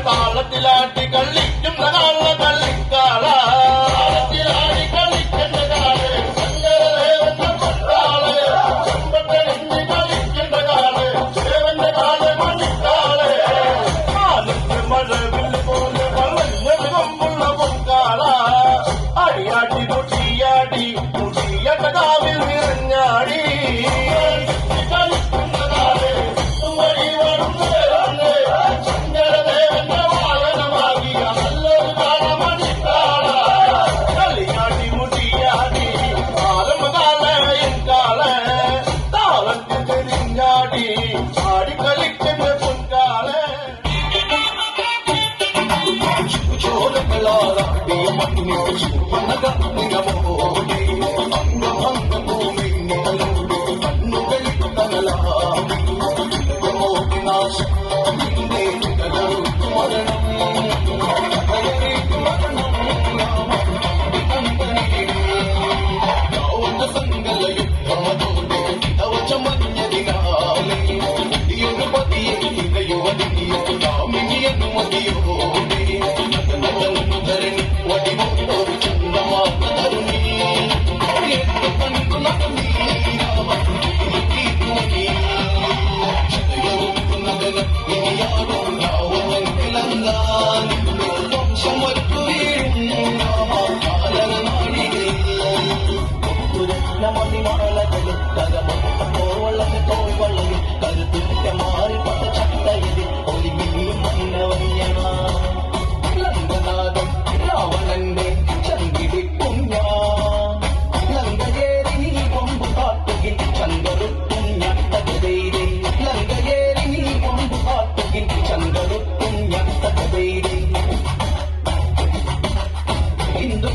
താളത്തിലാട്ടി കളിക്കുന്ന കാള കളിക്കാള താളത്തിലാടി കളിക്കുന്ന കാള് ശങ്കരദേവന്റെ കൊണ്ടാള് ചെമ്പട്ടണിഞ്ഞ് കളിക്കുന്ന കാള് ദേവന്റെ കാള് മണിക്കാള് കാലത്ത് മഴവില്ല് പോലെ വളഞ്ഞൊരു കൊമ്പുള്ള പൊങ്കാള അടിയാട്ടി മുടിയാടി മുടിയട്ട കാവിൽ നിറഞ്ഞാടി കളിക്കുന്ന കാള് മണ്ണിൽ ശുഭനഗാമിനമോടെ അംഗഭംഗഭൂമി നിഴലോടെ കണ്ണുകളിൽ തണലാടി മോടി നാശം നിന്നെ നിഴലൊഴുത്തു മരണം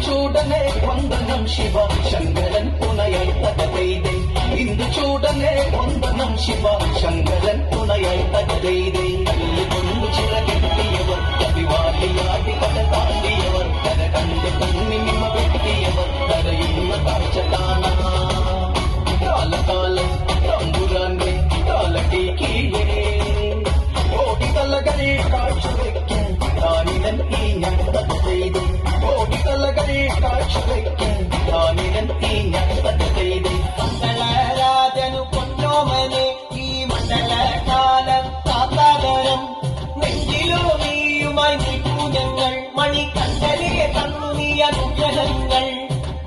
చూడనే వందనం శివ శంకరన్ துணையாய் தகதைதே இந்து சூடனே வந்தனம் சிவ சங்கரன் துணையாய் தகதைதே கல்லு கொண்டு சிறகெட்டியவர் கவிவாலியாடி கட தாண்டியவர் கர கண்டு கண்ணி நிம வெட்டியவர் கரையுள்ள காட்சதானா காலகாலம் தம்புரானே காலடி கீழே ஓடி தலகளில் காட்சி வைக்கும் தானிலன் ഈ ഞാൻ തകதைதே ഓടി തലകളിൽ കാഴ്ച വയ്ക്കും ധാനിലൻ ഈ ഞാൻ തകதைதே മണ്ഡലരാജനു പൊന്നോമനെ ഈ മണ്ഡലകാലം കാത്താകരം നെഞ്ചിലോ നീയുമായി നിൽക്കൂ ഞങ്ങൾ മണിക്കണ്ടലിയെ തന്നു നീ അനുഗ്രഹങ്ങൾ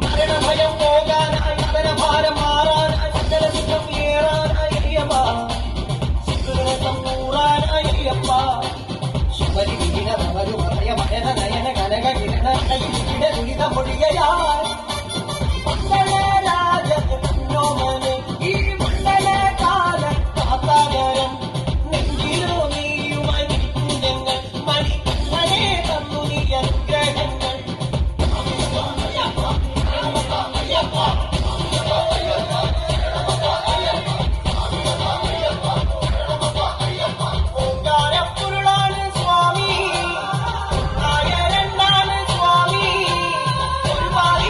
മരണഭയം പോകാനായി മരണഭാരം മാറാനായി സകലസുഖം ഏറാനായി അയ്യപ്പ സുഖരസം കൂറാനായി അയ്യപ്പ സുഖരിവിന ഭവരു ഭയ മരണ നയന കനക കിരണ ദുരിത മൊഴികയായി മണ്ഡലരാജന് പൊന്നോമനെ ഈ മണ്ഡലകാലം കാത്താകരം നെഞ്ചിലോ നീയുമായി നിൽക്കും ഞങ്ങൾ മണിക്കണ്ണനെ തന്നു നീ അനുഗ്രഹങ്ങൾ ഓങ്കാരപ്പൊരുളാണ് സ്വാമി നായരനാണ് സ്വാമി ഒരുപാട്